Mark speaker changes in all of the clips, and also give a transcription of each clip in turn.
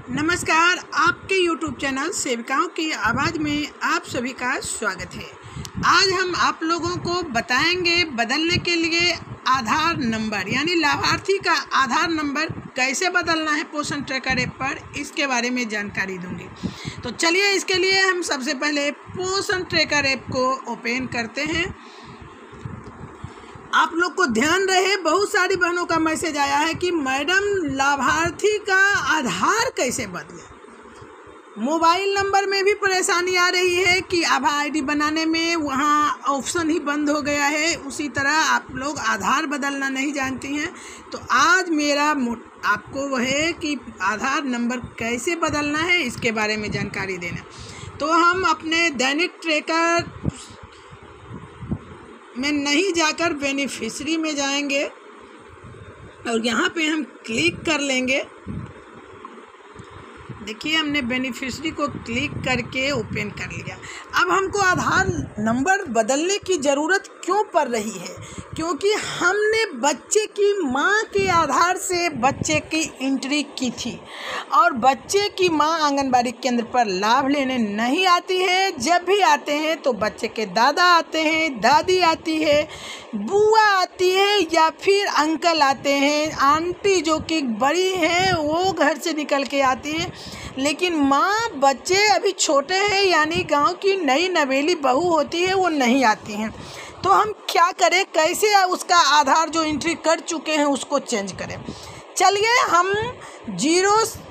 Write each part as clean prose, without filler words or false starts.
Speaker 1: नमस्कार, आपके YouTube channel सेविकाओं की आवाज़ में आप सभी का स्वागत है। आज हम आप लोगों को बताएंगे बदलने के लिए आधार नंबर यानी लाभार्थी का आधार नंबर कैसे बदलना है पोषण ट्रैकर ऐप पर, इसके बारे में जानकारी दूंगी। तो चलिए इसके लिए हम सबसे पहले पोषण ट्रैकर ऐप को ओपन करते हैं। आप लोग को ध्यान रहे, बहुत सारी बहनों का मैसेज आया है कि मैडम लाभार्थी का आधार कैसे बदलें। मोबाइल नंबर में भी परेशानी आ रही है कि आभा आईडी बनाने में वहाँ ऑप्शन ही बंद हो गया है। उसी तरह आप लोग आधार बदलना नहीं जानती हैं। तो आज मेरा आपको वह है कि आधार नंबर कैसे बदलना है, इसके बारे में जानकारी देना। तो हम अपने दैनिक ट्रैकर में नहीं जाकर बेनिफिशरी में जाएंगे और यहाँ पे हम क्लिक कर लेंगे। देखिए हमने बेनिफिशरी को क्लिक करके ओपन कर लिया। अब हमको आधार नंबर बदलने की ज़रूरत क्यों पड़ रही है? क्योंकि हमने बच्चे की माँ के आधार से बच्चे की एंट्री की थी और बच्चे की माँ आंगनबाड़ी केंद्र पर लाभ लेने नहीं आती है। जब भी आते हैं तो बच्चे के दादा आते हैं, दादी आती है, बुआ आती है या फिर अंकल आते हैं, आंटी जो कि बड़ी हैं वो घर से निकल के आती है। लेकिन माँ बच्चे अभी छोटे हैं यानी गांव की नई नवेली बहू होती है वो नहीं आती हैं। तो हम क्या करें, कैसे उसका आधार जो एंट्री कर चुके हैं उसको चेंज करें? चलिए हम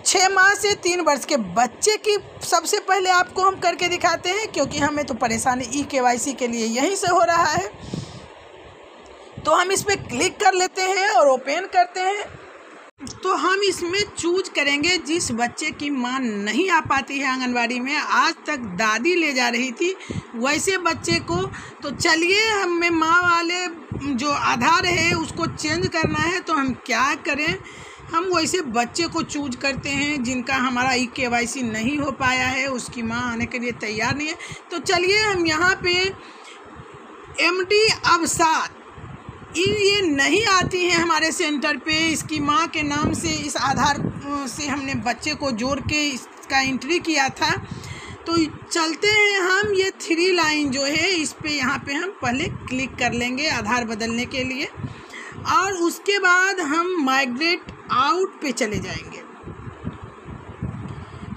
Speaker 1: 6 माह से 3 वर्ष के बच्चे की सबसे पहले आपको हम करके दिखाते हैं, क्योंकि हमें तो परेशानी KYC के लिए यहीं से हो रहा है। तो हम इस पर क्लिक कर लेते हैं और ओपन करते हैं। तो हम इसमें चूज करेंगे जिस बच्चे की माँ नहीं आ पाती है आंगनबाड़ी में, आज तक दादी ले जा रही थी, वैसे बच्चे को। तो चलिए हमें माँ वाले जो आधार है उसको चेंज करना है। तो हम क्या करें, हम वैसे बच्चे को चूज करते हैं जिनका हमारा KYC नहीं हो पाया है, उसकी माँ आने के लिए तैयार नहीं है। तो चलिए हम यहाँ पे MD अवसाद ये नहीं आती है हमारे सेंटर पे, इसकी माँ के नाम से इस आधार से हमने बच्चे को जोड़ के इसका एंट्री किया था। तो चलते हैं हम, ये 3 लाइन जो है इस पे यहाँ पे हम पहले क्लिक कर लेंगे आधार बदलने के लिए और उसके बाद हम माइग्रेट आउट पे चले जाएंगे।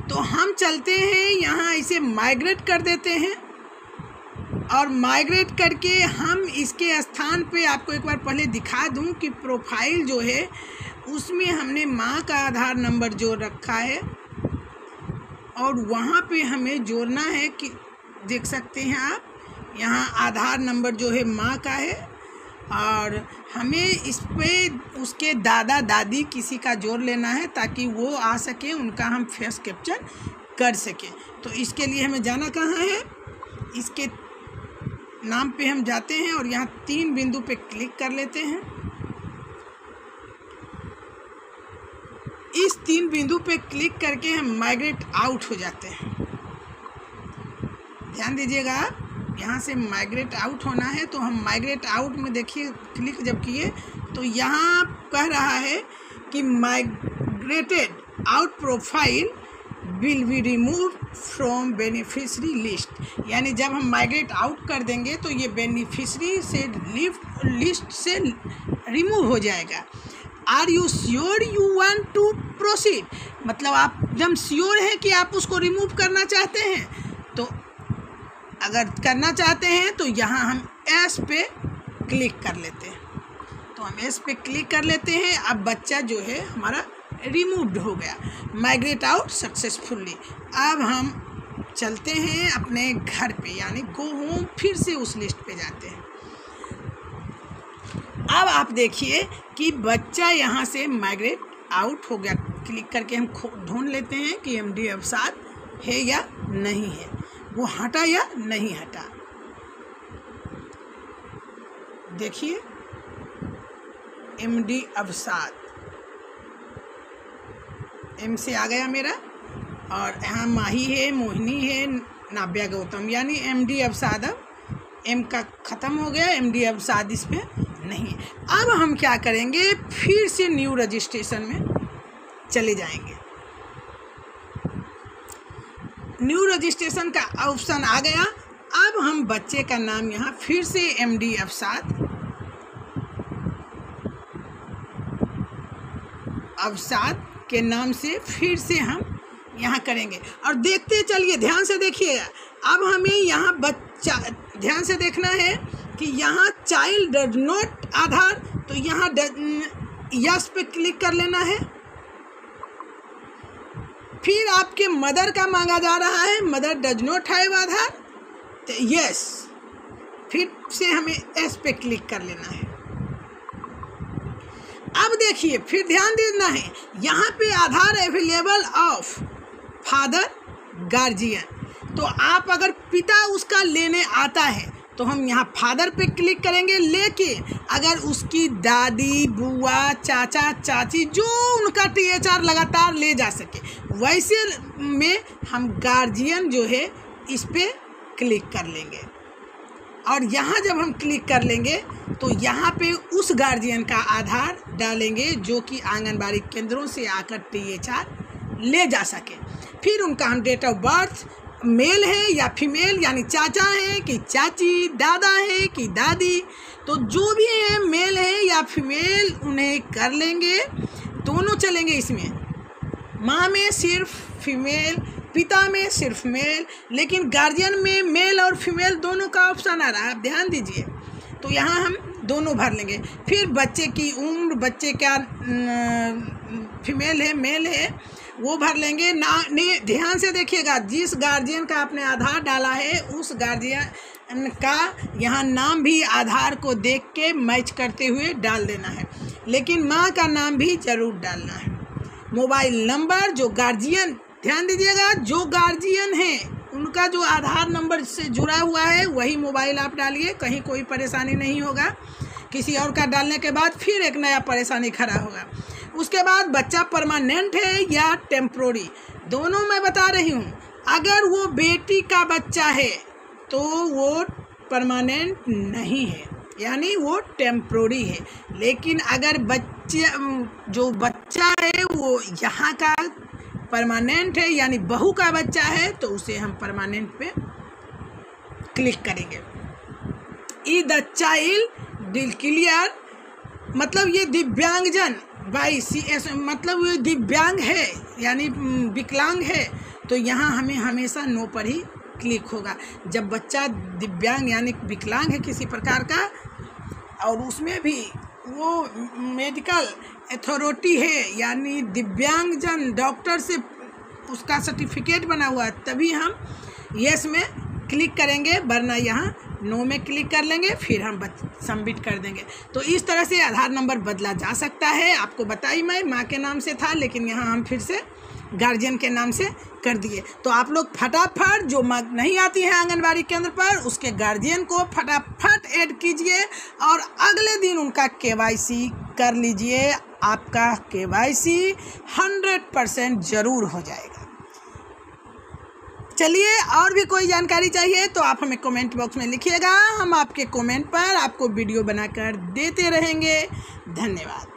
Speaker 1: तो हम चलते हैं यहाँ, इसे माइग्रेट कर देते हैं और माइग्रेट करके हम इसके स्थान पे आपको एक बार पहले दिखा दूं कि प्रोफाइल जो है उसमें हमने माँ का आधार नंबर जोड़ रखा है और वहाँ पे हमें जोड़ना है कि देख सकते हैं आप, यहाँ आधार नंबर जो है माँ का है और हमें इस पे उसके दादा दादी किसी का जोड़ लेना है ताकि वो आ सके, उनका हम फेस कैप्चर कर सकें। तो इसके लिए हमें जाना कहाँ है, इसके नाम पे हम जाते हैं और यहाँ 3 बिंदु पे क्लिक कर लेते हैं। इस 3 बिंदु पे क्लिक करके हम माइग्रेट आउट हो जाते हैं। ध्यान दीजिएगा, यहाँ से माइग्रेट आउट होना है। तो हम माइग्रेट आउट में देखिए क्लिक जब किए तो यहाँ कह रहा है कि migrated out profile will be remove from beneficiary list, यानी जब हम माइग्रेट आउट कर देंगे तो ये बेनिफिशरी से लिस्ट से रिमूव हो जाएगा। Are you sure you want to proceed, मतलब आप एकदम श्योर हैं कि आप उसको रिमूव करना चाहते हैं। तो अगर करना चाहते हैं तो यहाँ हम एस पे क्लिक कर लेते हैं। तो हम एस पे क्लिक कर लेते हैं। अब बच्चा जो है हमारा रिमूव्ड हो गया, माइग्रेट आउट सक्सेसफुली। अब हम चलते हैं अपने घर पे यानी गो होम, फिर से उस लिस्ट पे जाते हैं। अब आप देखिए कि बच्चा यहाँ से माइग्रेट आउट हो गया। क्लिक करके हम ढूंढ लेते हैं कि MD अवसाद है या नहीं है, वो हटा या नहीं हटा। देखिए MD अवसाद M से आ गया मेरा और यहाँ माही है, मोहिनी है, नाव्या गौतम, यानी MD अवसाद अब M का ख़त्म हो गया, MD अवसाद इस पे नहीं है। अब हम क्या करेंगे, फिर से न्यू रजिस्ट्रेशन में चले जाएंगे। न्यू रजिस्ट्रेशन का ऑप्शन आ गया। अब हम बच्चे का नाम यहाँ फिर से MD अवसाद के नाम से फिर से हम यहाँ करेंगे और देखते चलिए, ध्यान से देखिएगा। अब हमें यहाँ बच्चा ध्यान से देखना है कि यहाँ चाइल्ड डज नॉट आधार, तो यहाँ यस पे क्लिक कर लेना है। फिर आपके मदर का मांगा जा रहा है, मदर डज नॉट हैव आधार, तो यस, फिर से हमें एस पे क्लिक कर लेना है। अब देखिए, फिर ध्यान देना है, यहाँ पे आधार अवेलेबल ऑफ फादर गार्जियन, तो आप अगर पिता उसका लेने आता है तो हम यहाँ फादर पे क्लिक करेंगे। लेकिन अगर उसकी दादी, बुआ, चाचा, चाची जो उनका THR लगातार ले जा सके, वैसे में हम गार्जियन जो है इस पे क्लिक कर लेंगे। और यहाँ जब हम क्लिक कर लेंगे तो यहाँ पे उस गार्जियन का आधार डालेंगे जो कि आंगनबाड़ी केंद्रों से आकर THR ले जा सके। फिर उनका हम डेट ऑफ बर्थ, मेल है या फीमेल, यानी चाचा है कि चाची, दादा है कि दादी, तो जो भी है मेल है या फीमेल उन्हें कर लेंगे। दोनों चलेंगे इसमें, माँ में सिर्फ फीमेल, पिता में सिर्फ मेल, लेकिन गार्जियन में मेल और फीमेल दोनों का ऑप्शन आ रहा है, आप ध्यान दीजिए। तो यहाँ हम दोनों भर लेंगे। फिर बच्चे की उम्र, बच्चे का फीमेल है मेल है वो भर लेंगे। ध्यान से देखिएगा, जिस गार्जियन का आपने आधार डाला है उस गार्जियन का यहाँ नाम भी आधार को देख के मैच करते हुए डाल देना है, लेकिन माँ का नाम भी जरूर डालना है। मोबाइल नंबर, जो गार्जियन, ध्यान दीजिएगा, जो गार्जियन है उनका जो आधार नंबर से जुड़ा हुआ है वही मोबाइल आप डालिए, कहीं कोई परेशानी नहीं होगा। किसी और का डालने के बाद फिर एक नया परेशानी खड़ा होगा। उसके बाद बच्चा परमानेंट है या टेम्प्रोरी, दोनों मैं बता रही हूँ। अगर वो बेटी का बच्चा है तो वो परमानेंट नहीं है, यानी वो टेम्प्रोरी है। लेकिन अगर जो बच्चा है वो यहाँ का परमानेंट है, यानी बहू का बच्चा है, तो उसे हम परमानेंट पे क्लिक करेंगे। ई द चाइल्ड क्लियर, मतलब ये दिव्यांगजन बाई CS, मतलब ये दिव्यांग है यानी विकलांग है, तो यहाँ हमें हमेशा नो पर ही क्लिक होगा। जब बच्चा दिव्यांग यानी विकलांग है किसी प्रकार का, और उसमें भी वो मेडिकल अथॉरिटी है यानी दिव्यांगजन डॉक्टर से उसका सर्टिफिकेट बना हुआ है, तभी हम यस में क्लिक करेंगे, वरना यहाँ नो में क्लिक कर लेंगे, फिर हम सबमिट कर देंगे। तो इस तरह से आधार नंबर बदला जा सकता है। आपको बताई मैं माँ के नाम से था, लेकिन यहाँ हम फिर से गार्जियन के नाम से कर दिए। तो आप लोग फटाफट, जो नहीं आती है आंगनबाड़ी केंद्र पर, उसके गार्जियन को फटाफट ऐड कीजिए और अगले दिन उनका KYC कर लीजिए। आपका KYC 100% ज़रूर हो जाएगा। चलिए, और भी कोई जानकारी चाहिए तो आप हमें कमेंट बॉक्स में लिखिएगा, हम आपके कमेंट पर आपको वीडियो बनाकर देते रहेंगे। धन्यवाद।